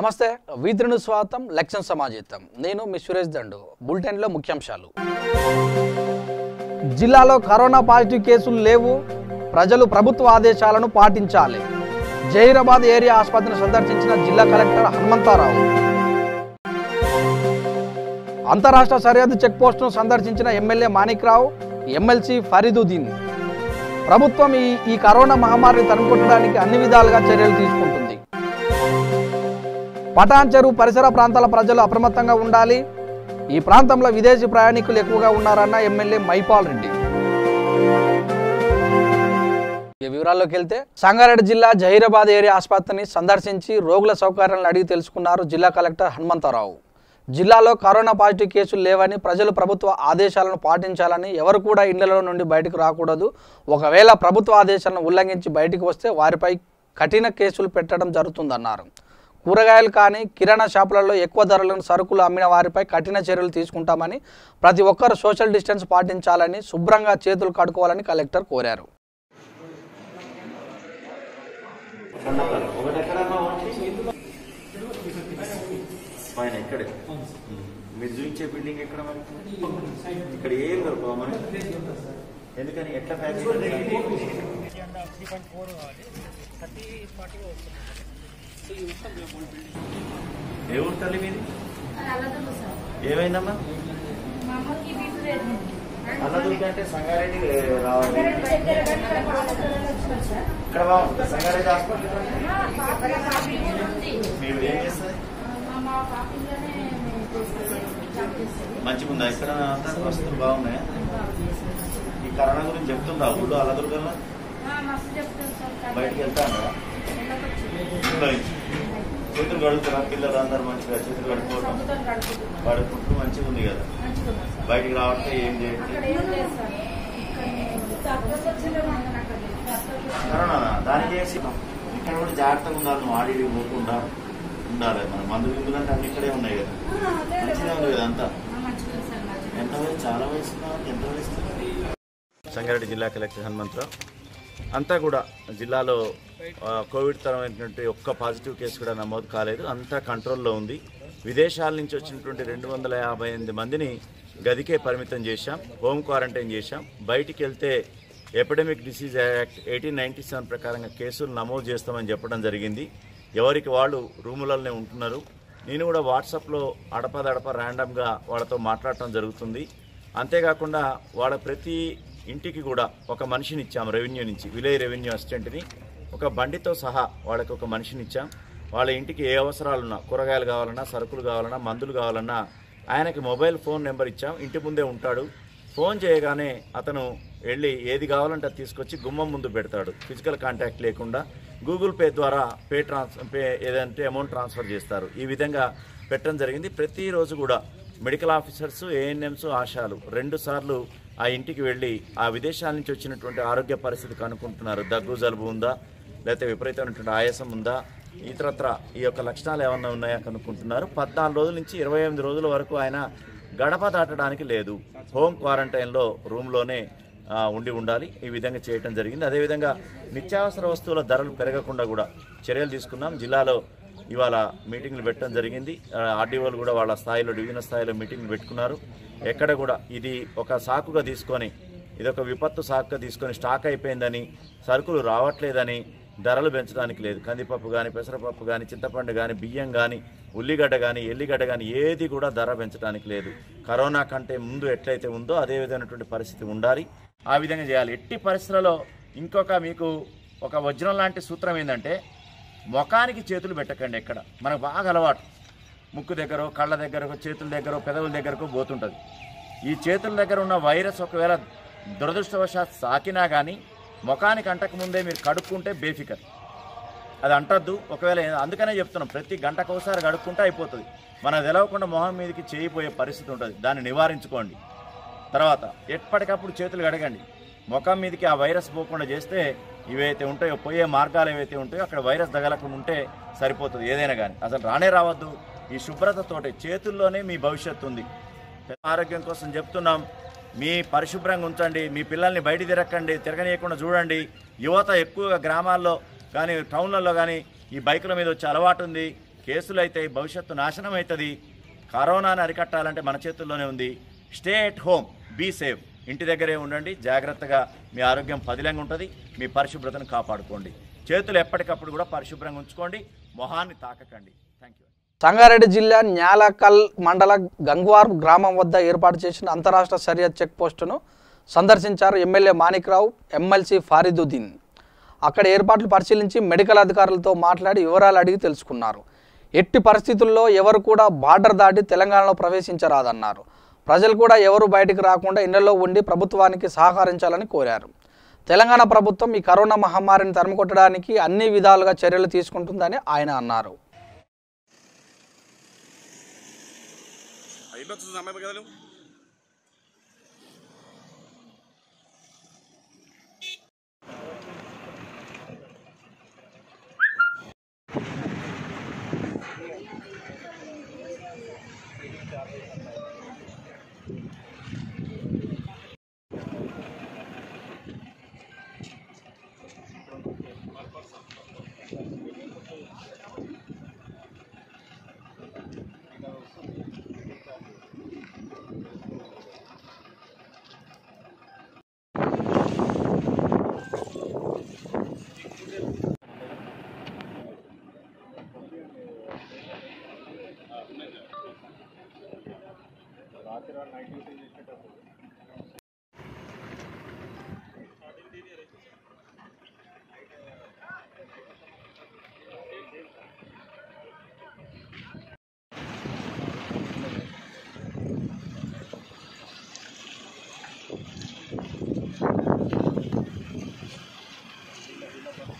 నమస్తే వీద్రును స్వాగతం లక్ష్యం సమాజేతం నేను మీ సురేష్ దండు బులెటిన్లో ముఖ్యాంశాలు జిల్లాలో కరోనా పాజిటివ్ కేసులు లేవు ప్రజలు ప్రభుత్వ ఆదేశాలను పాటించాలి జహీరాబాద్ ఏరియా ఆసుపత్రిని సందర్శించిన జిల్లా కలెక్టర్ హనుమంతరావు అంతరాష్ట్ర సరిహద్దు చెక్పోస్టును సందర్శించిన ఎమ్మెల్యే మాణిక్రావు ఎమ్మెల్సీ ఫరీదుద్దీన్ ప్రభుత్వం ఈ కరోనా మహమ్మారిని తరిమికొట్టడానికి అన్ని విధాలుగా చర్యలు తీసుకుంటుంది పటాన్ చెరువు పరిసర ప్రాంతాల ప్రజలు అప్రమత్తంగా ఉండాలి ఈ ప్రాంతంలో విదేశీ ప్రయాణికులు ఎక్కువగా ఉన్నారన్న ఎమ్మెల్యే మైపాల్ రెడ్డి వివరాల్లోకి వెళ్తే సంగారెడ్డి జిల్లా జహీరాబాద్ ఏరియా ఆసుపత్రిని సందర్శించి రోగుల సౌకర్యాలను అడిగి తెలుసుకున్నారు జిల్లా కలెక్టర్ హనుమంతరావు జిల్లాలో కరోనా పాజిటివ్ కేసులు లేవని ప్రజలు ప్రభుత్వ ఆదేశాలను పాటించాలని ఎవరు కూడా ఇళ్లలో నుండి బయటకు రాకూడదు ఒకవేళ ప్రభుత్వ ఆదేశాలను ఉల్లంఘించి బయటకు వస్తే వారిపై కఠిన కేసులు పెట్టడం జరుగుతుందన్నారు కూరగాయలు కానీ కిరాణా షాపులలో ఎక్కువ ధరలను సరుకులు అమ్మిన వారిపై కఠిన చర్యలు తీసుకుంటామని ప్రతి ఒక్కరు సోషల్ డిస్టెన్స్ పాటించాలని శుభ్రంగా చేతులు కడుక్కోవాలని కలెక్టర్ కోరారు మీరు చూపించే బిల్డింగ్ ఎక్కడ మరి ఇక్కడ ఏం దొరకవు మరి ఎందుకని ఎట్లా ఫ్యాక్టరీ ఏ ఊరు తల్లి మీది ఏమైందమ్మా అన్నదుర్గ అంటే సంగారెడ్డి రావాలి ఇక్కడ బాగుంటుంది సంగారెడ్డి హాస్పిటల్ మీరు ఏం చేస్తారు మంచిగా ఉందా ఇక్కడ వస్తువులు బాగున్నాయా ఈ కరోనా గురించి చెప్తుందా ఊళ్ళో అల్లదుర్గంలో బయటకు వెళ్తాను చేతులు కడుగుతారా పిల్లలు అందరు మంచిగా చేతులు కడుక్కోవడం కడుక్కుంటూ మంచిగా ఉంది కదా బయటికి రావట్లే ఏం చేయండి కరోనా దానికి చేసి ఇక్కడ కూడా జాగ్రత్తగా ఉండాలి నువ్వు ఆడి పోకుండా ఉండాలి మన మందు విందులంటే అన్ని ఇక్కడే ఉన్నాయి కదా మంచిగా ఉంది కదా అంతా ఎంత వయసు చాలా వయసు ఎంత వయసు సంగారెడ్డి జిల్లా కలెక్టర్ హనుమంతరావు అంతా కూడా జిల్లాలో కోవిడ్ తరమైనటువంటి ఒక్క పాజిటివ్ కేసు కూడా నమోదు కాలేదు అంతా కంట్రోల్లో ఉంది విదేశాల నుంచి వచ్చినటువంటి 258 మందిని గదికే పరిమితం చేశాం హోమ్ క్వారంటైన్ చేశాం బయటికి వెళ్తే ఎపిడమిక్ డిసీజ్ యాక్ట్ 1897 ప్రకారంగా కేసులు నమోదు చేస్తామని చెప్పడం జరిగింది ఎవరికి వాళ్ళు రూములలోనే ఉంటున్నారు నేను కూడా వాట్సాప్లో అడపదడప ర్యాండమ్గా వాళ్ళతో మాట్లాడటం జరుగుతుంది అంతేకాకుండా వాళ్ళ ప్రతి ఇంటికి కూడా ఒక మనిషిని ఇచ్చాం రెవెన్యూ నుంచి విలేజ్ రెవెన్యూ అసిస్టెంట్ని ఒక బండితో సహా వాళ్ళకి ఒక మనిషిని ఇచ్చాం వాళ్ళ ఇంటికి ఏ అవసరాలున్నా కూరగాయలు కావాలన్నా సరుకులు కావాలన్నా మందులు కావాలన్నా ఆయనకి మొబైల్ ఫోన్ నెంబర్ ఇచ్చాం ఇంటి ముందే ఉంటాడు ఫోన్ చేయగానే అతను వెళ్ళి ఏది కావాలంటే అది తీసుకొచ్చి గుమ్మం ముందు పెడతాడు ఫిజికల్ కాంటాక్ట్ లేకుండా గూగుల్ పే ద్వారా పే ఏదంటే అమౌంట్ ట్రాన్స్ఫర్ చేస్తారు ఈ విధంగా పెట్టడం జరిగింది ప్రతిరోజు కూడా మెడికల్ ఆఫీసర్స్ ఏఎన్ఎంస్ ఆశాలు 2 సార్లు ఆ ఇంటికి వెళ్ళి ఆ విదేశాల నుంచి వచ్చినటువంటి ఆరోగ్య పరిస్థితి కనుక్కుంటున్నారు దగ్గు జలుబు ఉందా లేకపోతే విపరీతమైనటువంటి ఆయాసం ఉందా ఇతరత్ర ఈ యొక్క లక్షణాలు ఏమన్నా ఉన్నాయా కనుక్కుంటున్నారు 14 రోజుల నుంచి 28 రోజుల వరకు ఆయన గడప దాటడానికి లేదు హోమ్ క్వారంటైన్లో రూమ్లోనే ఉండాలి ఈ విధంగా చేయడం జరిగింది అదేవిధంగా నిత్యావసర వస్తువుల ధరలు పెరగకుండా కూడా చర్యలు తీసుకున్నాం జిల్లాలో ఇవాళ మీటింగ్లు పెట్టడం జరిగింది ఆర్డీఓలు కూడా వాళ్ళ స్థాయిలో డివిజన్ స్థాయిలో మీటింగ్లు పెట్టుకున్నారు ఎక్కడ కూడా ఇది ఒక సాకుగా తీసుకొని ఇదొక విపత్తు సాకుగా తీసుకొని స్టాక్ అయిపోయిందని సరుకులు రావట్లేదని ధరలు పెంచడానికి లేదు కందిపప్పు కానీ పెసరపప్పు కానీ చింతపండు కానీ బియ్యం కానీ ఉల్లిగడ్డ కానీ ఎల్లిగడ్డ కానీ ఏది కూడా ధర పెంచడానికి లేదు కరోనా కంటే ముందు ఎట్లయితే ఉందో అదే విధమైనటువంటి పరిస్థితి ఉండాలి ఆ విధంగా చేయాలి ఎట్టి పరిస్థితులలో ఇంకొక మీకు ఒక వజ్రం లాంటి సూత్రం ఏంటంటే ముఖానికి చేతులు పెట్టకండి ఎక్కడ మనకు బాగా అలవాటు ముక్కు దగ్గర కళ్ళ దగ్గర చేతుల దగ్గర పెదవుల దగ్గరకు పోతుంటుంది ఈ చేతుల దగ్గర ఉన్న వైరస్ ఒకవేళ దురదృష్టవశాత్ సాకినా కానీ ముఖానికి అంటకముందే మీరు కడుక్కుంటే బేఫికర్ అది అంటద్దు ఒకవేళ అందుకనే చెప్తున్నాం ప్రతి గంటకు ఒకసారి కడుక్కుంటే అయిపోతుంది మనకు తెలవకుండా మొహం మీదకి చేయిపోయే పరిస్థితి ఉంటుంది దాన్ని నివారించుకోండి తర్వాత ఎప్పటికప్పుడు చేతులు కడగండి ముఖం మీదకి ఆ వైరస్ పోకుండా చేస్తే ఇవైతే ఉంటాయో పోయే మార్గాలు ఏవైతే ఉంటాయో అక్కడ వైరస్ తగలకుండా ఉంటే సరిపోతుంది ఏదైనా కానీ అసలు రానే రావద్దు ఈ శుభ్రతతోటి చేతుల్లోనే మీ భవిష్యత్తు ఉంది ఆరోగ్యం కోసం చెప్తున్నాం మీ పరిశుభ్రంగా ఉంచండి మీ పిల్లల్ని బయట తిరగనీయకుండా చూడండి యువత ఎక్కువగా గ్రామాల్లో కానీ టౌన్లలో కానీ ఈ బైకుల మీద వచ్చే అలవాటు ఉంది కేసులు అయితే భవిష్యత్తు నాశనం అవుతుంది. కరోనాను అరికట్టాలంటే మన చేతుల్లోనే ఉంది. Stay at home, be safe. ఇంటి దగ్గరే ఉండండి, జాగ్రత్తగా మీ ఆరోగ్యం పదిలంగా ఉంటుంది. మీ పరిశుభ్రతను కాపాడుకోండి. చేతులు ఎప్పటికప్పుడు కూడా పరిశుభ్రంగా ఉంచుకోండి. మొహాన్ని తాకకండి. Thank you. సంగారెడ్డి జిల్లా న్యాలకల్ మండల గంగ్వార్ గ్రామం వద్ద ఏర్పాటు చేసిన అంతరాష్ట్ర సరిహద్దు చెక్ పోస్టును సందర్శించారు ఎమ్మెల్యే మాణిక్రావు, ఎమ్మెల్సీ ఫారిదుద్దీన్. అక్కడ ఏర్పాట్లు పరిశీలించి మెడికల్ అధికారులతో మాట్లాడి వివరాలు అడిగి తెలుసుకున్నారు. ఎట్టి పరిస్థితుల్లో ఎవరు కూడా బార్డర్ దాటి తెలంగాణలో ప్రవేశించరాదన్నారు. ప్రజలు కూడా ఎవరు బయటికి రాకుండా ఇళ్లలో ఉండి ప్రభుత్వానికి సహకరించాలని కోరారు. తెలంగాణ ప్రభుత్వం ఈ కరోనా మహమ్మారిని తరిమికొట్టడానికి అన్ని విధాలుగా చర్యలు తీసుకుంటుందని ఆయన అన్నారు.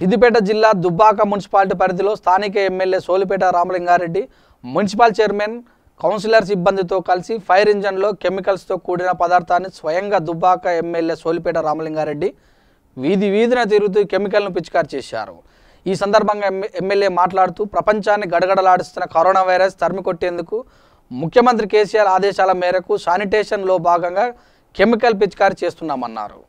సిద్దిపేట జిల్లా దుబ్బాక మున్సిపాలిటీ పరిధిలో స్థానిక MLA Solipeta Ramalinga Reddy, municipal chairman, councillor సిబ్బందితో కలిసి ఫైర్ ఇంజన్లో కెమికల్స్తో కూడిన పదార్థాన్ని స్వయంగా దుబ్బాక ఎమ్మెల్యే సోలిపేట రామలింగారెడ్డి వీధిన తిరుగుతూ కెమికల్ను పిచికారి చేశారు. ఈ సందర్భంగా ఎమ్మెల్యే మాట్లాడుతూ ప్రపంచాన్ని గడగడలాడిస్తున్న కరోనా వైరస్ తరిమికొట్టేందుకు ముఖ్యమంత్రి కేసీఆర్ ఆదేశాల మేరకు శానిటేషన్లో భాగంగా కెమికల్ పిచికారి చేస్తున్నామన్నారు.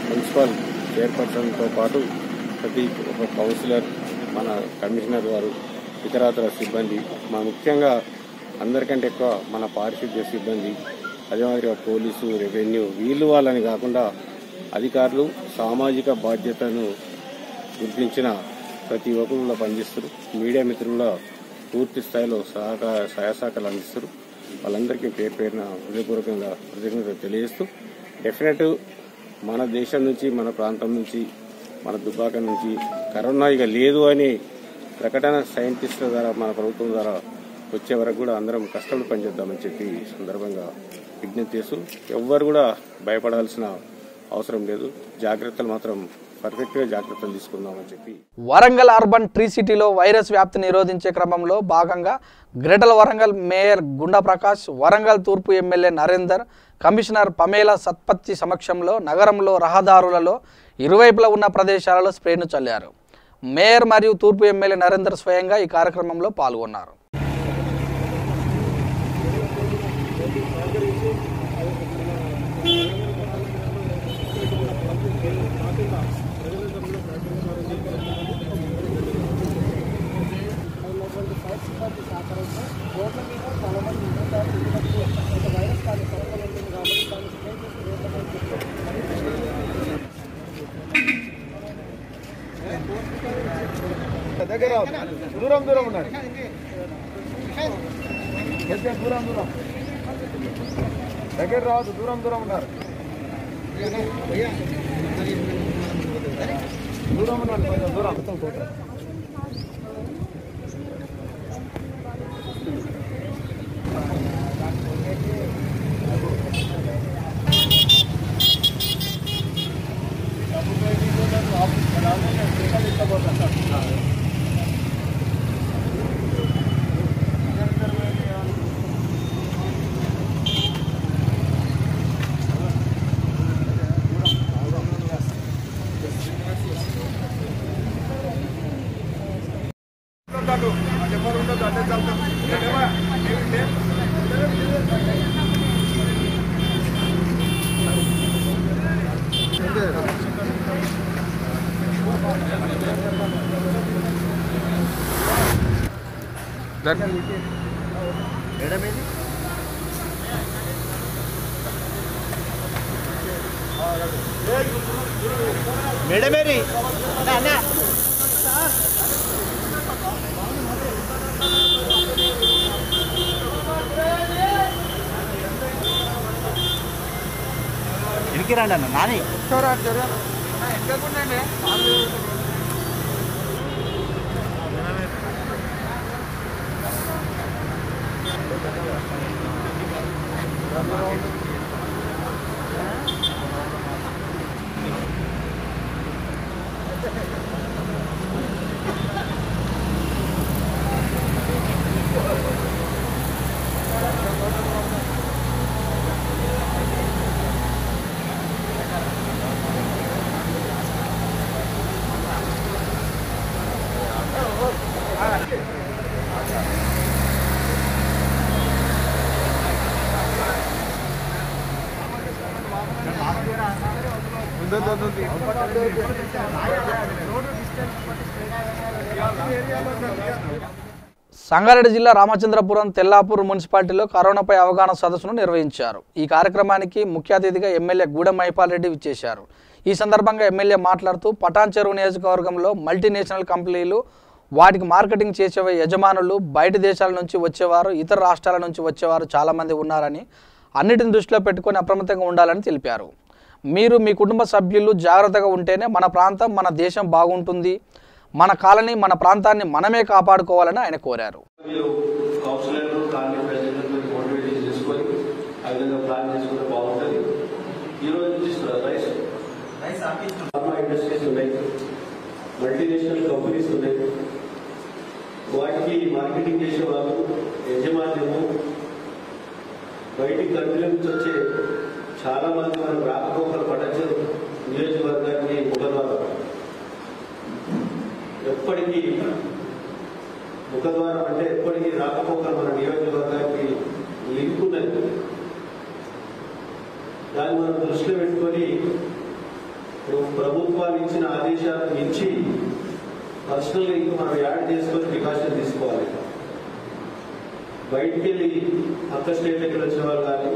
మున్సిపల్ చైర్పర్సన్తో పాటు ప్రతి ఒక కౌన్సిలర్, మన కమిషనర్ వారు, ఇతరాతర సిబ్బంది, మా ముఖ్యంగా అందరికంటే ఎక్కువ మన పారిశుద్ధ్య సిబ్బంది, అదే మాదిరిగా పోలీసు, రెవెన్యూ, వీళ్ళు వాళ్ళని కాకుండా అధికారులు సామాజిక బాధ్యతను గుర్తించిన ప్రతి ఒక్కరు పనిచేస్తారు. మీడియా మిత్రుల పూర్తి స్థాయిలో సహాయశాఖలు అందిస్తారు. వాళ్ళందరికీ పేరు పేరున హృదయపూర్వకంగా కృతజ్ఞతలు తెలియజేస్తూ, డెఫినెట్ మన దేశం నుంచి, మన ప్రాంతం నుంచి, మన దుబ్బాక నుంచి కరోనా ఇక లేదు అని ప్రకటన సైంటిస్టుల ద్వారా, మన ప్రభుత్వం ద్వారా వచ్చే వరకు కూడా అందరం కష్టపడి పనిచేద్దామని చెప్పి ఈ సందర్భంగా విజ్ఞప్తి చేస్తూ, ఎవ్వరు కూడా భయపడాల్సిన అవసరం లేదు. జాగ్రత్తలు మాత్రం పర్ఫెక్ట్గా జాగ్రత్తలు తీసుకుందామని చెప్పి. వరంగల్ అర్బన్ ట్రీ సిటీలో వైరస్ వ్యాప్తి నిరోధించే క్రమంలో భాగంగా గ్రేటర్ వరంగల్ మేయర్ గుండా ప్రకాష్, వరంగల్ తూర్పు ఎమ్మెల్యే నరేందర్, కమిషనర్ పమేలా సత్పత్తి సమక్షంలో నగరంలో రహదారులలో ఇరువైపులా ఉన్న ప్రదేశాలలో స్ప్రేను చల్లారు. మేయర్ మరియు తూర్పు ఎమ్మెల్యే నరేందర్ స్వయంగా ఈ కార్యక్రమంలో పాల్గొన్నారు. దగ్గర దూరం దూరం ఉన్నాడు, దూరం దూరం దగ్గర రావద్దు, దూరం దూరం ఉన్నారు, దూరం ఉన్నారు, కొంచెం దూరం. మేడమేరి ఇరికి రండి అన్న నాని సంగారెడ్డి జిల్లా రామచంద్రపురం తెల్లాపూర్ మున్సిపాలిటీలో కరోనాపై అవగాహన సదస్సును నిర్వహించారు. ఈ కార్యక్రమానికి ముఖ్య అతిథిగా ఎమ్మెల్యే గూడెం మైపాల్ రెడ్డి విచ్చేశారు. ఈ సందర్భంగా ఎమ్మెల్యే మాట్లాడుతూ పటాన్ చెరువు నియోజకవర్గంలో మల్టీనేషనల్ కంపెనీలు, వాటికి మార్కెటింగ్ చేసే యజమానులు బయట దేశాల నుంచి వచ్చేవారు, ఇతర రాష్ట్రాల నుంచి వచ్చేవారు చాలామంది ఉన్నారని, అన్నిటిని దృష్టిలో పెట్టుకొని అప్రమత్తంగా ఉండాలని తెలిపారు. మీరు మీ కుటుంబ సభ్యులు జాగ్రత్తగా ఉంటేనే మన ప్రాంతం, మన దేశం బాగుంటుంది. మన కాలనీ, మన ప్రాంతాన్ని మనమే కాపాడుకోవాలని ఆయన కోరారు. మల్టీనేషనల్ కంపెనీస్ ఉన్నాయి, వాటికి మార్కెటింగ్ చేసే వాళ్ళు యజమాన్యము బయటికి కంట్రీల నుంచి వచ్చే చాలా మంది మనం రాకపోకలు పడచ్చు. నియోజకవర్గానికి ముఖద్వారం ఎప్పటికీ ముఖద్వారం అంటే ఎప్పటికీ రాకపోకలు మన నియోజకవర్గానికి లింక్ ఉన్నది. దాన్ని మనం దృష్టిలో పెట్టుకొని ప్రభుత్వాలు ఇచ్చిన ఆదేశాలను మించి పర్సనల్గా ఇంకా మనం యాడ్ చేసుకొని ప్రికాషన్ తీసుకోవాలి. బయటికి వెళ్ళి పక్క స్టేట్లకి వచ్చిన వాళ్ళు కానీ,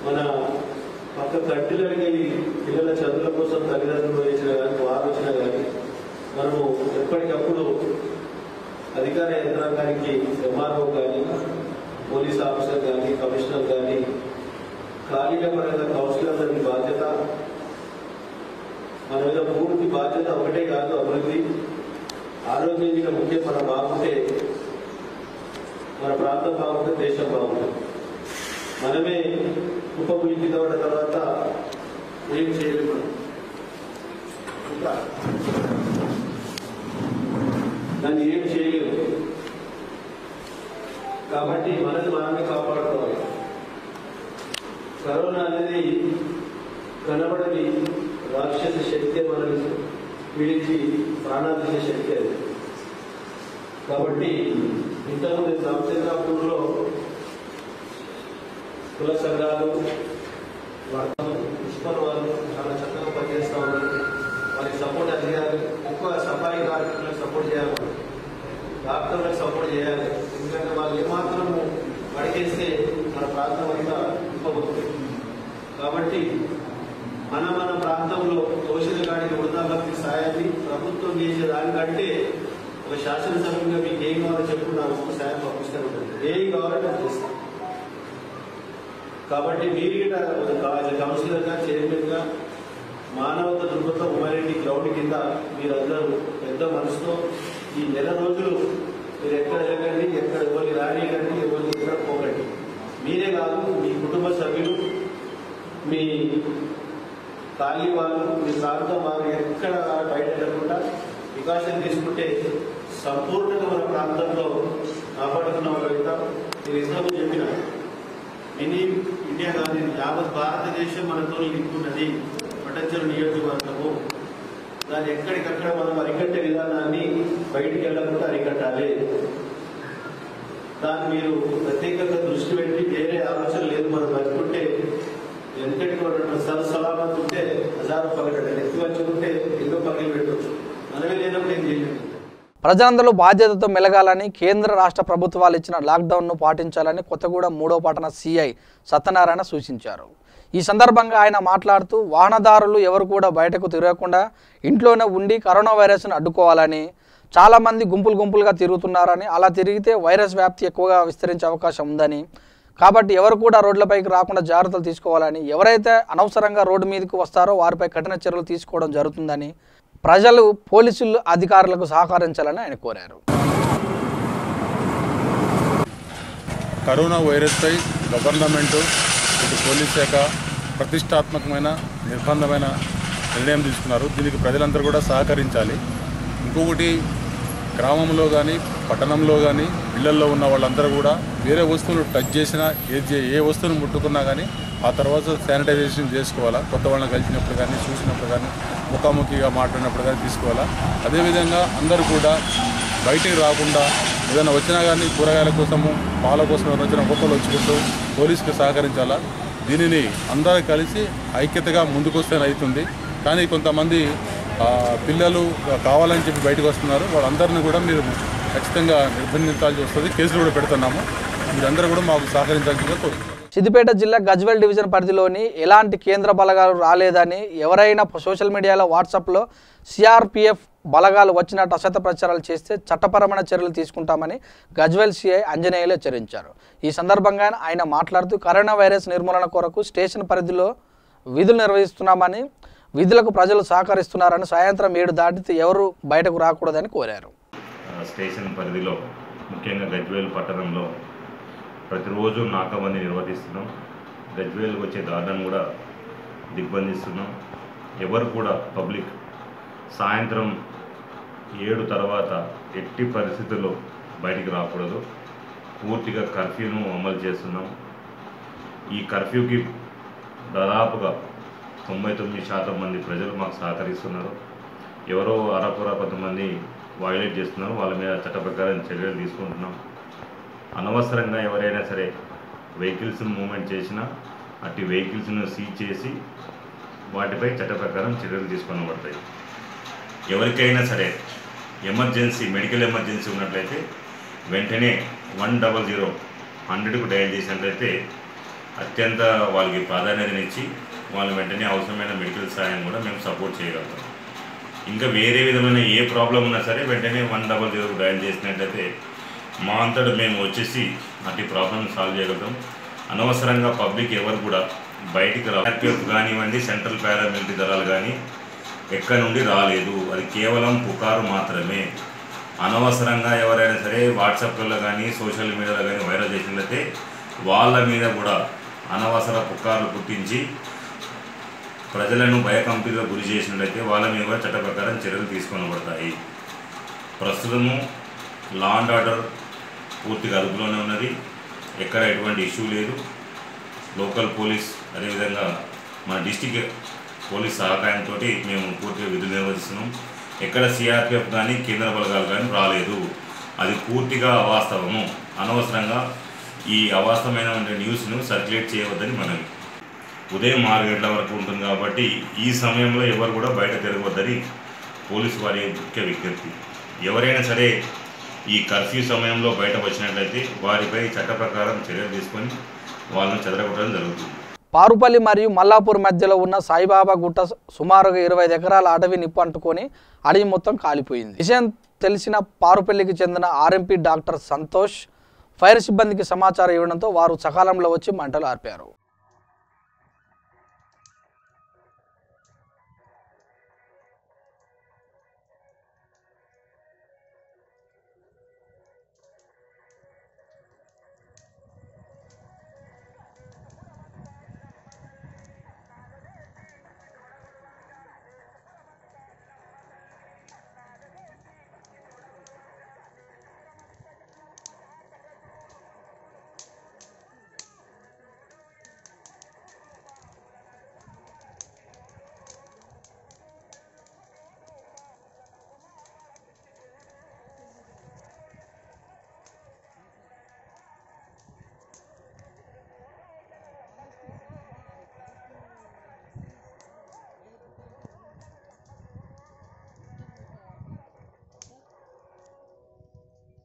మన పక్క కంట్రీలకి వెళ్ళి పిల్లల చదువుల కోసం తల్లిదండ్రులు వేసిన కానీ, వారు వచ్చినా కానీ మనము ఎప్పటికప్పుడు అధికార యంత్రాంగానికి, ఎంఆర్ఓ కానీ, పోలీస్ ఆఫీసర్ కానీ, కమిషనర్ కానీ, ఖాళీగా పడిన కౌన్సిలర్లకి బాధ్యత, మన మీద పూర్తి బాధ్యత ఒకటే కాదు, అభివృద్ధి, ఆరోగ్యంగా ముఖ్యం. మనం బాగుంటే మన ప్రాంతం బాగుంటే దేశం బాగుంటుంది. మనమే ఉపకులికి పడిన తర్వాత ఏం చేయలేము, దాన్ని ఏం చేయలేము. కాబట్టి మనది మనమే కాపాడుకోవాలి. కరోనా అనేది కనబడని రాక్షస శక్తి మనల్ని పీడించి ప్రాణాలు తీసే శక్తి అది. కాబట్టి ఇంతకుముందు రామచంద్రపురంలో కుల సంఘాలు, మున్సిపల్ వాళ్ళు చాలా చక్కగా పనిచేస్తూ ఉన్నారు. వాళ్ళకి సపోర్ట్ అధికారులు ఎక్కువ సఫాయి కార్మికులకు సపోర్ట్ చేయాలి, డాక్టర్లకు సపోర్ట్ చేయాలి. ఎందుకంటే వాళ్ళు ఏమాత్రం అడిగేస్తే మన ప్రాంతం అంతా ఇవ్వబోతుంది. కాబట్టి మన ప్రాంతంలో తోసిన కాడికి వృద్ధాభక్తి సాయాన్ని ప్రభుత్వం చేసే దానికంటే ఒక శాసనసభ్యులుగా మీకు ఏం కావాలో చెప్పుకున్నా ఒక సాయం పంపిస్తూ ఉంటుంది. ఏం కావాలంటే అది చేస్తాం. కాబట్టి మీరు కౌన్సిలర్ గా, చైర్మన్ గా మానవత దృక్పథం ఉమారెడ్డి గ్రౌండ్ కింద మీరందరూ పెద్ద మనసుతో ఈ నెల రోజులు మీరు ఎక్కడ వెళ్ళకండి, ఎక్కడ ఎవరిని రానియకండి, ఎవరిని ఎక్కడ పోకండి. మీరే కాదు, మీ కుటుంబ సభ్యులు, మీ ఖాళీ వాళ్ళు, మీ ప్రాంతం వారు ఎక్కడ బయట వెళ్ళకుండా ప్రికాషన్ తీసుకుంటే సంపూర్ణంగా మన ప్రాంతంలో కాపాడుకున్న వాళ్ళు అవుతాం. నేను ఇంతకు చెప్పిన మినీ ఇండియా కాదు, యావత్ భారతదేశం మనతో లింకున్నది. పటంచెరు నియోజకవర్గము, దాన్ని ఎక్కడికక్కడ మనం అరికట్టే విధానాన్ని బయటికి వెళ్ళకుండా అరికట్టాలి. దాన్ని మీరు ప్రత్యేకంగా దృష్టి పెట్టి వేరే ఆలోచన లేదు మనం బతుకుంటే వెనకటి సలామత్ ఉంటే హజారు పగలట ఎత్తి వచ్చుకుంటే ఎన్నో పగలు పెట్టవచ్చు మనమే లేనప్పుడు ఏం చేయలేదు. ప్రజలందరూ బాధ్యతతో మెలగాలని కేంద్ర రాష్ట్ర ప్రభుత్వాలు ఇచ్చిన లాక్డౌన్ను పాటించాలని కొత్తగూడెం 3వ పట్టణ సిఐ సత్యనారాయణ సూచించారు. ఈ సందర్భంగా ఆయన మాట్లాడుతూ వాహనదారులు ఎవరు కూడా బయటకు తిరగకుండా ఇంట్లోనే ఉండి కరోనా వైరస్ను అడ్డుకోవాలని, చాలామంది గుంపులుగా తిరుగుతున్నారని, అలా తిరిగితే వైరస్ వ్యాప్తి ఎక్కువగా విస్తరించే అవకాశం ఉందని, కాబట్టి ఎవరు కూడా రోడ్లపైకి రాకుండా జాగ్రత్తలు తీసుకోవాలని, ఎవరైతే అనవసరంగా రోడ్డు మీదకు వస్తారో వారిపై కఠిన చర్యలు తీసుకోవడం జరుగుతుందని, ప్రజలు పోలీసులు అధికారులకు సహకరించాలని ఆయన కోరారు. కరోనా వైరస్పై గవర్నమెంటు ఇటు పోలీస్ శాఖ ప్రతిష్టాత్మకమైన నిర్బంధమైన నిర్ణయం తీసుకున్నారు. దీనికి ప్రజలందరూ కూడా సహకరించాలి. ఇంకొకటి, గ్రామంలో కానీ పట్టణంలో కానీ ఇళ్లల్లో ఉన్న వాళ్ళందరూ కూడా వేరే వస్తువులు టచ్ చేసినా ఏ వస్తువును ముట్టుకున్నా కానీ ఆ తర్వాత శానిటైజేషన్ చేసుకోవాలా. కొత్త వాళ్ళని కలిసినప్పుడు కానీ చూసినప్పుడు కానీ ముఖాముఖిగా మాట్లాడినప్పుడు కానీ తీసుకోవాలా. అదేవిధంగా అందరూ కూడా బయటికి రాకుండా ఏదైనా వచ్చినా కానీ కూరగాయల కోసము పాల కోసం వచ్చిన ఒక్కొక్కరు వచ్చుకుంటూ పోలీసుకి సహకరించాలా. దీనిని అందరూ కలిసి ఐక్యతగా ముందుకొస్తేనే అవుతుంది. కానీ కొంతమంది పిల్లలు కావాలని చెప్పి బయటకు వస్తున్నారు. వాళ్ళందరినీ కూడా మీరు ఖచ్చితంగా నిర్బంధించాల్సి వస్తుంది. కేసులు కూడా పెడుతున్నాము. మీరందరూ కూడా మాకు సహకరించాల్సిందిగా కోరుతున్నాం. సిద్దిపేట జిల్లా గజ్వేల్ డివిజన్ పరిధిలోని ఎలాంటి కేంద్ర బలగాలు రాలేదని, ఎవరైనా సోషల్ మీడియాలో వాట్సాప్లో సిఆర్పిఎఫ్ బలగాలు వచ్చినట్టు అసత్య ప్రచారాలు చేస్తే చట్టపరమైన చర్యలు తీసుకుంటామని గజ్వేల్ సిఐ ఆంజనేయులు హెచ్చరించారు. ఈ సందర్భంగా ఆయన మాట్లాడుతూ కరోనా వైరస్ నిర్మూలన కొరకు స్టేషన్ పరిధిలో విధులు నిర్వహిస్తున్నామని, విధులకు ప్రజలు సహకరిస్తున్నారని, సాయంత్రం 7 దాటితే ఎవరు బయటకు రాకూడదని కోరారు. స్టేషన్ పరిధిలో ముఖ్యంగా గజ్వేల్ పట్టణంలో ప్రతిరోజు నాకాబందీ నిర్వహిస్తున్నాం. గజ్వేల్కి వచ్చే దారులను కూడా దిగ్బంధిస్తున్నాం. ఎవరు కూడా పబ్లిక్ సాయంత్రం 7 తర్వాత ఎట్టి పరిస్థితుల్లో బయటికి రాకూడదు. పూర్తిగా కర్ఫ్యూను అమలు చేస్తున్నాం. ఈ కర్ఫ్యూకి దాదాపుగా 99% మంది ప్రజలు మాకు సహకరిస్తున్నారు. ఎవరో అరకొర కొంతమంది వైలేట్ చేస్తున్నారు. వాళ్ళ మీద చట్ట ప్రకారం చర్యలు తీసుకుంటున్నాం. అనవసరంగా ఎవరైనా సరే వెహికల్స్ మూవ్మెంట్ చేసినా అట్టి వెహికల్స్ను సీజ్ చేసి వాటిపై చట్ట ప్రకారం చర్యలు తీసుకొనబడతాయి. ఎవరికైనా సరే ఎమర్జెన్సీ, మెడికల్ ఎమర్జెన్సీ ఉన్నట్లయితే వెంటనే 100కు డయల్ చేసినట్లయితే అత్యంత వాళ్ళకి ప్రాధాన్యతనిచ్చి వాళ్ళు వెంటనే అవసరమైన మెడికల్ సహాయం కూడా మేము సపోర్ట్ చేయగలుగుతాం. ఇంకా వేరే విధమైన ఏ ప్రాబ్లం ఉన్నా సరే వెంటనే 100కు డయల్ చేసినట్లయితే మా అంతటా మేము వచ్చేసి అట్టి ప్రాబ్లమ్ సాల్వ్ చేయగలుగుతాం. అనవసరంగా పబ్లిక్ ఎవరు కూడా బయటికి ఆర్పిఎఫ్ కానివ్వండి, సెంట్రల్ పారామిలిటరీ దళాలు కానీ ఎక్కడి నుండి రాలేదు. అది కేవలం పుకారు మాత్రమే. అనవసరంగా ఎవరైనా సరే వాట్సాప్లలో కానీ సోషల్ మీడియాలో కానీ వైరల్ చేసినట్లయితే వాళ్ళ మీద కూడా అనవసర పుకార్లు పుట్టించి ప్రజలను భయకంపిలో గురి చేసినట్లయితే వాళ్ళ మీద కూడా చట్ట ప్రకారం చర్యలు తీసుకొనబడతాయి. ప్రస్తుతము లా అండ్ ఆర్డర్ పూర్తిగా అదుపులోనే ఉన్నది. ఎక్కడ ఎటువంటి ఇష్యూ లేదు. లోకల్ పోలీస్ అదేవిధంగా మన డిస్టిక్ పోలీస్ సహకారంతో మేము పూర్తిగా విధులు నిర్వహిస్తున్నాం. ఎక్కడ సిఆర్పిఎఫ్ కానీ కేంద్ర బలగాలు కానీ రాలేదు. అది పూర్తిగా అవాస్తవము. అనవసరంగా ఈ అవాస్తవమైన న్యూస్ను సర్క్యులేట్ చేయవద్దని మనవి. ఉదయం 6 గంటల వరకు ఉంటుంది కాబట్టి ఈ సమయంలో ఎవరు కూడా బయట తిరగవద్దని పోలీసు వారి ముఖ్య విజ్ఞప్తి. ఎవరైనా సరే ఈ కర్ఫ్యూ సమయంలో బయట వచ్చినట్లయితే వారిపై చట్ట ప్రకారం చర్యలు తీసుకొని వాళ్ళను చెదరగొట్టడం జరుగుతుంది. పారుపల్లి మరియు మల్లాపూర్ మధ్యలో ఉన్న సాయిబాబా గుట్ట సుమారుగా 25 ఎకరాల అడవి నిప్పు అంటుకొని అడవి మొత్తం కాలిపోయింది. విషయం తెలిసిన పారుపల్లికి చెందిన ఆర్ఎంపీ డాక్టర్ సంతోష్ ఫైర్ సిబ్బందికి సమాచారం ఇవ్వడంతో వారు సకాలంలో వచ్చి మంటలు ఆర్పారు.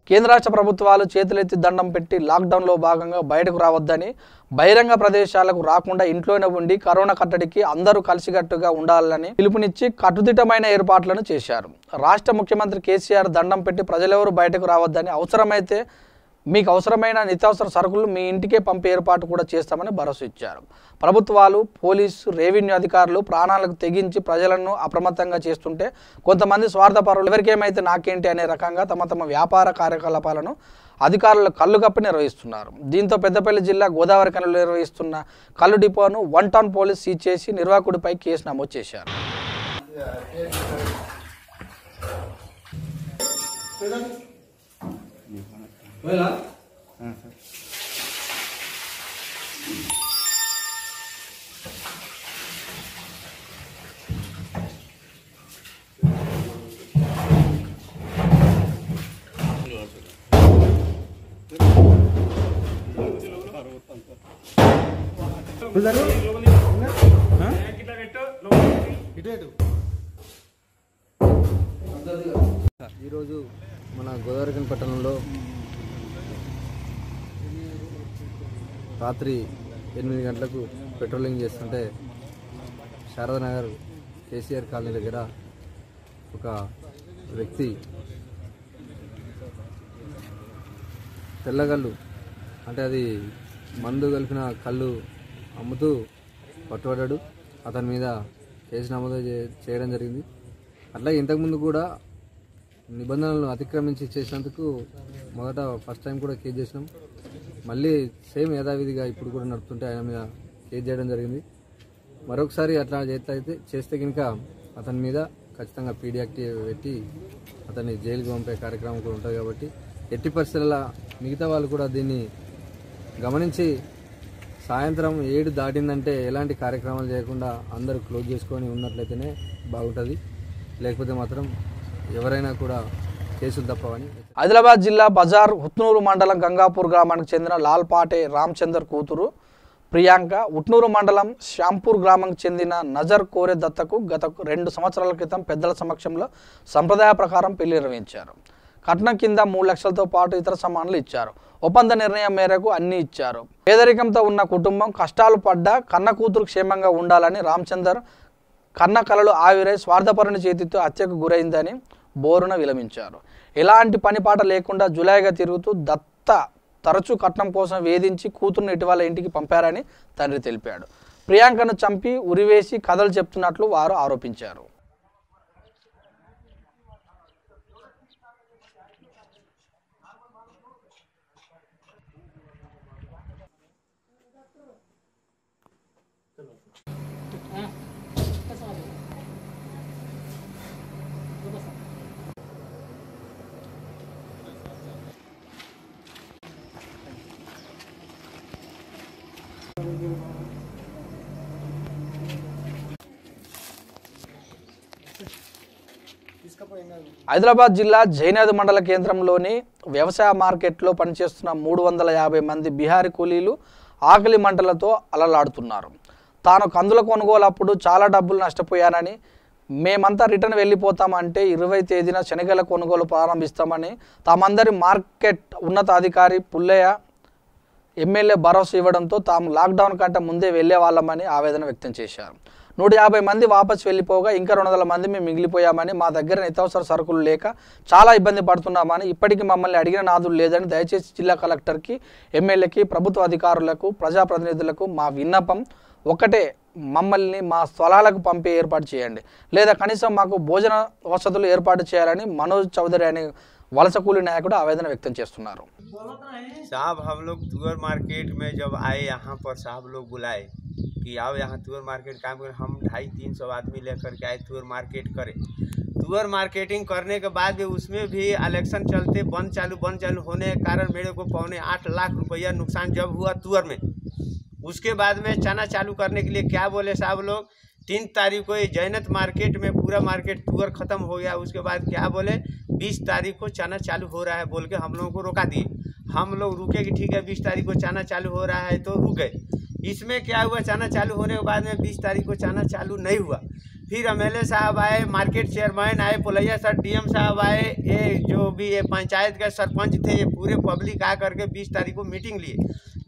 కేంద్ర రాష్ట్ర ప్రభుత్వాలు చేతులెత్తి దండం పెట్టి లాక్డౌన్లో భాగంగా బయటకు రావద్దని, బహిరంగ ప్రదేశాలకు రాకుండా ఇంట్లోనే ఉండి కరోనా కట్టడికి అందరూ కలిసికట్టుగా ఉండాలని పిలుపునిచ్చి కట్టుదిట్టమైన ఏర్పాట్లను చేశారు. రాష్ట్ర ముఖ్యమంత్రి కేసీఆర్ దండం పెట్టి ప్రజలెవరూ బయటకు రావద్దని, అవసరమైతే మీకు అవసరమైన నిత్యావసర సరుకులు మీ ఇంటికే పంపే ఏర్పాటు కూడా చేస్తామని భరోసా ఇచ్చారు. ప్రభుత్వాలు, పోలీసు, రెవెన్యూ అధికారులు ప్రాణాలకు తెగించి ప్రజలను అప్రమత్తంగా చేస్తుంటే కొంతమంది స్వార్థపరులు ఎవరికేమైతే నాకేంటి అనే రకంగా తమ వ్యాపార కార్యకలాపాలను అధికారులు కళ్ళుకప్పి నిర్వహిస్తున్నారు. దీంతో పెద్దపల్లి జిల్లా గోదావరి కనిలో నిర్వహిస్తున్న కళ్ళు డిపోను 1 టౌన్ పోలీస్ సీజ్ చేసి నిర్వాహకుడిపై కేసు నమోదు చేశారు. ఈరోజు మన గోదావరి పట్టణంలో రాత్రి 8 గంటలకు పెట్రోలింగ్ చేస్తుంటే శారదానగర్ కేసీఆర్ కాలనీ దగ్గర ఒక వ్యక్తి తెల్లగల్లు అంటే అది మందు కలిపిన కళ్ళు అమ్ముతూ పట్టుబడ్డాడు. అతని మీద కేసు నమోదు చేయడం జరిగింది. అట్లాగే ఇంతకుముందు కూడా నిబంధనలను అతిక్రమించి చేసినందుకు ఫస్ట్ టైం కూడా కేసు చేసినాం. మళ్ళీ సేమ్ యథావిధిగా ఇప్పుడు కూడా నడుపుతుంటే ఆయన మీద కేసు చేయడం జరిగింది. మరొకసారి అట్లా చేస్తే కనుక అతని మీద ఖచ్చితంగా పీడీ యాక్ట్ పెట్టి అతన్ని జైలుకి పంపే కార్యక్రమం కూడా ఉంటుంది. కాబట్టి ఎట్టి పరిస్థితుల మిగతా వాళ్ళు కూడా దీన్ని గమనించి సాయంత్రం 7 దాటిందంటే ఎలాంటి కార్యక్రమాలు చేయకుండా అందరూ క్లోజ్ చేసుకొని ఉన్నట్లయితేనే బాగుంటుంది. లేకపోతే మాత్రం ఎవరైనా కూడా కేసులు తప్పవని. ఆదిలాబాద్ జిల్లా బజార్ హుత్నూరు మండలం గంగాపూర్ గ్రామానికి చెందిన లాల్పాటే రామచందర్ కూతురు ప్రియాంక ఉట్నూరు మండలం శ్యాంపూర్ గ్రామానికి చెందిన నజర్ కోరే దత్తకు గత 2 సంవత్సరాల క్రితం పెద్దల సమక్షంలో సంప్రదాయ ప్రకారం పెళ్లి నిర్వహించారు. కట్నం కింద 3 లక్షలతో పాటు ఇతర సామాన్లు ఇచ్చారు. ఒప్పంద నిర్ణయం మేరకు అన్ని ఇచ్చారు. పేదరికంతో ఉన్న కుటుంబం కష్టాలు పడ్డా కన్న కూతురు క్షేమంగా ఉండాలని రామచందర్ కన్న కలలు ఆవిరై స్వార్థపరుని చేతితో హత్యకు గురైందని బోరున విలమించారు. ఎలాంటి పనిపాట లేకుండా జులాయిగా తిరుగుతూ దత్త తరచూ కట్నం కోసం వేధించి కూతురుని ఇటీవల ఇంటికి పంపారని తండ్రి తెలిపాడు. ప్రియాంకను చంపి ఉరివేసి కథలు చెప్తున్నట్లు వారు ఆరోపించారు. హైదరాబాద్ జిల్లా జైనాద్ మండల కేంద్రంలోని వ్యవసాయ మార్కెట్లో పనిచేస్తున్న 350 మంది బిహారీ కూలీలు ఆకలి మంటలతో అలలాడుతున్నారు. తాను కందుల కొనుగోలప్పుడు చాలా డబ్బులు నష్టపోయానని, మేమంతా రిటర్న్ వెళ్ళిపోతామంటే 20 తేదీన శనగల కొనుగోలు ప్రారంభిస్తామని తామందరి మార్కెట్ ఉన్నతాధికారి పుల్లయ్య ఎమ్మెల్యే భరోసా ఇవ్వడంతో తాము లాక్డౌన్ కంటే ముందే వెళ్లే వాళ్ళమని ఆవేదన వ్యక్తం చేశారు. 150 మంది వాపసు వెళ్ళిపోగా ఇంకా 200 మంది మేము మిగిలిపోయామని, మా దగ్గర నిత్యావసర సరుకులు లేక చాలా ఇబ్బంది పడుతున్నామని, ఇప్పటికీ మమ్మల్ని అడిగిన నాదులు లేదని దయచేసి జిల్లా కలెక్టర్కి, ఎమ్మెల్యేకి, ప్రభుత్వ అధికారులకు, ప్రజాప్రతినిధులకు మా విన్నపం ఒకటే, మమ్మల్ని మా స్థలాలకు పంపే ఏర్పాటు చేయండి, లేదా కనీసం మాకు భోజన వసతులు ఏర్పాటు చేయాలని మనోజ్ చౌదరి అనే वलसा कूली नायक आवेदन व्यक्त చేస్తున్నారు। साहब हम लोग तुअर मार्केट में जब आए यहाँ पर साहब लोग बुलाए कि आओ यहाँ तुअर मार्केट काम करें, हम 250-300 आदमी लेकर के आए तुअर मार्केट करें। तुअर मार्केटिंग करने के बाद भी उसमें भी इलेक्शन चलते बंद चालू होने के कारण मेरे को 8.25 लाख रुपया नुकसान जब हुआ तुअर में। उसके बाद में चना चालू करने के लिए क्या बोले साहब लोग, 3 तारीख को जैनत मार्केट में पूरा मार्केट तुअर ख़त्म हो गया। उसके बाद क्या बोले 20 तारीख को चना चालू हो रहा है बोल के हम लोगों को रोका दिए। हम लोग रुके कि ठीक है 20 तारीख को चना चालू हो रहा है तो रुक गए। इसमें क्या हुआ, चना चालू होने के बाद में 20 तारीख को चना चालू नहीं हुआ। फिर MLA साहब आए, मार्केट चेयरमैन आए, पुलैया सर DM साहब आए, ये जो भी ये पंचायत के सरपंच थे, ये पूरे पब्लिक आ करके 20 तारीख को मीटिंग लिए।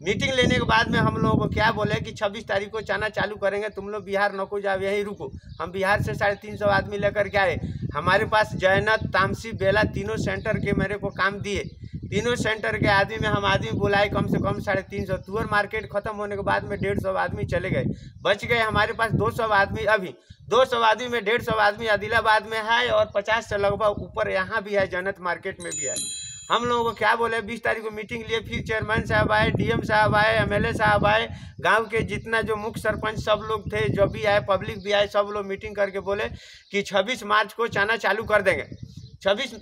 मीटिंग लेने के बाद में हम लोगों को क्या बोले कि 26 तारीख को चना चालू करेंगे, तुम लोग बिहार नको जाओ, यहीं रुको। हम बिहार से 350 आदमी लेकर के आए। हमारे पास जयनत, तामसी, बेला तीनों सेंटर के मेरे को काम दिए। तीनों सेंटर के आदमी में हम आदमी बुलाए कम से कम 350। तुअर मार्केट खत्म होने के बाद में 150 आदमी चले गए, बच गए हमारे पास 200 आदमी। अभी 200 आदमी में 150 आदमी आदिलाबाद में है और 50 से लगभग ऊपर यहाँ भी है, जन्नत मार्केट में भी है। हम लोगों को क्या बोले, 20 तारीख को मीटिंग लिए, फिर चेयरमैन साहब आए, DM साहब आए, MLA साहब आए, गांव के जितना जो मुख्य सरपंच सब लोग थे, जो भी आए, पब्लिक भी आए, सब लोग मीटिंग करके बोले कि 26 मार्च को चना चालू कर देंगे। 26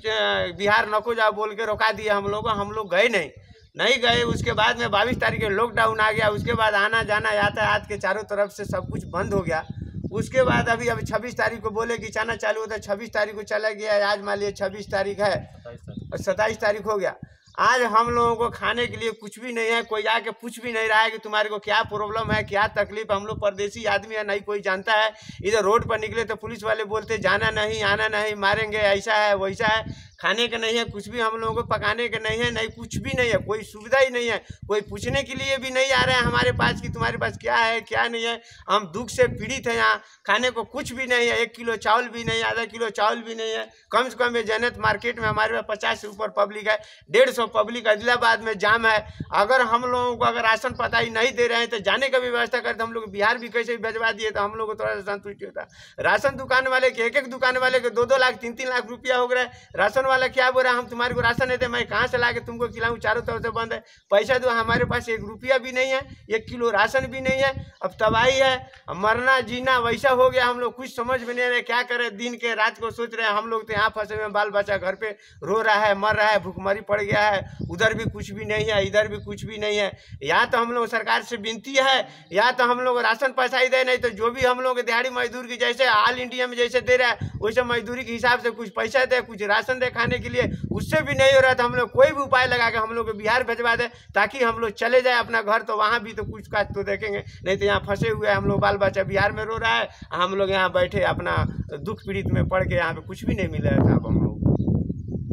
बिहार नको जाओ बोल के रोका दिया हम लोग गए नहीं गए। उसके बाद में 22 तारीख को लॉकडाउन आ गया। उसके बाद आना जाना यातायात के चारों तरफ से सब कुछ बंद हो गया। उसके बाद अभी 26 तारीख को बोले कि चना चालू होता है, 26 तारीख को चला गया। आज मान लिया 26 तारीख है और 27 तारीख हो गया। आज हम लोगों को खाने के लिए कुछ भी नहीं है, कोई आके पूछ भी नहीं रहा है कि तुम्हारे को क्या प्रॉब्लम है, क्या तकलीफ। हम लोग परदेसी आदमी है, नहीं कोई जानता है। इधर रोड पर निकले तो पुलिस वाले बोलते जाना नहीं, आना नहीं, मारेंगे, ऐसा है वैसा है। खाने के नहीं है, कुछ भी हम लोगों को पकाने के नहीं है, नहीं कुछ भी नहीं है, कोई सुविधा ही नहीं है। कोई पूछने के लिए भी नहीं आ रहे हैं हमारे पास कि तुम्हारे पास क्या है क्या नहीं है। हम दुख से पीड़ित हैं। यहाँ खाने को कुछ भी नहीं है, 1 किलो चावल भी नहीं, आधा किलो चावल भी नहीं है। कम से कम ये जन्नत मार्केट में हमारे पास 50 से ऊपर पब्लिक है, 150 पब्लिक आदिलाबाद में जाम है। अगर हम लोगों को अगर राशन पता ही नहीं दे रहे हैं तो जाने का भी व्यवस्था करते, हम लोग बिहार भी कैसे भेजवा दिए तो हम लोग को थोड़ा सा संतुष्टि होता। राशन दुकान वाले के एक दुकान वाले के 2-2 लाख 3-3 लाख रुपया हो गया। राशन वाला क्या बोल रहा है, हम तुम्हारे को राशन देते, मैं कहाँ से ला के तुमको खिलाऊं, चारों तरफ से बंद है, पैसा दो। हमारे पास 1 रुपया भी नहीं है, 1 किलो राशन भी नहीं है। अब तबाही है, मरना जीना वैसा हो गया। हम लोग कुछ समझ में नहीं रहे क्या करें, दिन के रात को सोच रहे हैं। हम लोग तो यहाँ फंसे हुए, बाल बच्चा घर पे रो रहा है, मर रहा है, भूखमरी पड़ गया है। उधर भी कुछ भी नहीं है, इधर भी कुछ भी नहीं है। या तो हम लोग सरकार से विनती है, या तो हम लोग राशन पैसा ही दे, नहीं तो जो भी हम लोग दिहाड़ी मजदूर की जैसे ऑल इंडिया में जैसे दे रहा है वैसे मजदूरी के हिसाब से कुछ पैसा दे, कुछ राशन दे खाने के लिए। उससे भी नहीं हो रहा था। हम लोग कोई भी उपाय लगा के हम लोग को बिहार भिजवा दे ताकि हम लोग चले जाए अपना घर, तो वहाँ भी तो कुछ काज तो देखेंगे। नहीं तो यहाँ फंसे हुए हम लोग, बाल बच्चा बिहार में रो रहा है, हम लोग यहाँ बैठे अपना दुख पीड़ित में पड़ के, यहाँ पे कुछ भी नहीं मिल रहा था। अब हम लोग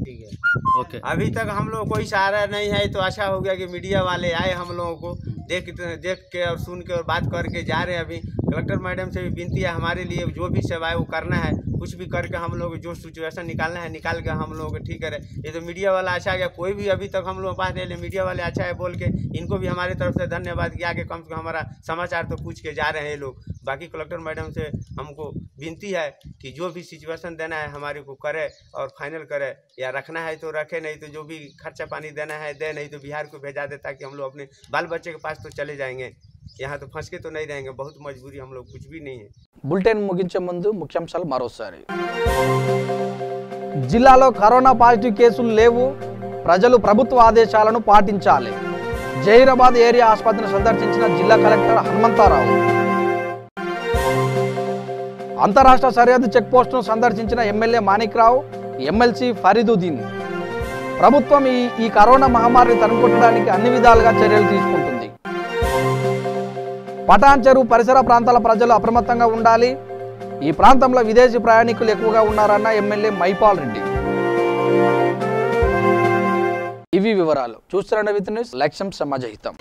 ठीक है, ओके, अभी तक हम लोग कोई सहारा नहीं है। तो अच्छा हो गया कि मीडिया वाले आए, हम लोगों को देख के और सुन के और बात करके जा रहे हैं। अभी कलेक्टर मैडम से भी विनती है, हमारे लिए जो भी सेवा है वो करना है, कुछ भी करके हम लोग जो सिचुएशन निकालना है निकाल के हम लोग ठीक करे। ये तो मीडिया वाला अच्छा गया, कोई भी अभी तक हम लोग पास नहीं, मीडिया वाले अच्छा है बोल के इनको भी हमारी तरफ से धन्यवाद किया कि कम से कम हमारा समाचार तो पूछ के जा रहे हैं ये लोग। बाकी कलेक्टर मैडम से हमको विनती है कि जो भी सिचुएशन देना है हमारे को करे और फाइनल करे, या रखना है तो रखे, नहीं तो जो भी खर्चा पानी देना है दे, नहीं तो बिहार को भेजा दे ताकि हम लोग अपने बाल बच्चे के पास तो चले जाएंगे। यहाँ तो फंस के तो नहीं रहेंगे, बहुत मजबूरी, हम लोग कुछ भी नहीं है। బులెటిన్ ముగించే ముందు ముఖ్యాంశాలు మరోసారి. జిల్లాలో కరోనా పాజిటివ్ కేసులు లేవు, ప్రజలు ప్రభుత్వ ఆదేశాలను పాటించాలి. జహీరాబాద్ ఏరియా ఆసుపత్రిని సందర్శించిన జిల్లా కలెక్టర్ హనుమంతరావు. అంతరాష్ట్ర సరిహద్దు చెక్పోస్టును సందర్శించిన ఎమ్మెల్యే మాణిక్రావు, ఎమ్మెల్సీ ఫరీదుద్దీన్. ప్రభుత్వం ఈ కరోనా మహమ్మారిని తరిమికొట్టడానికి అన్ని విధాలుగా చర్యలు తీసుకుంటుంది. పటాన్ చెరువు పరిసర ప్రాంతాల ప్రజలు అప్రమత్తంగా ఉండాలి. ఈ ప్రాంతంలో విదేశీ ప్రయాణికులు ఎక్కువగా ఉన్నారన్న ఎమ్మెల్యే మైపాల్ రెడ్డి. ఇవి వివరాలు. చూస్తున్న విత్ న్యూస్, లక్ష్యం సమాజహితం.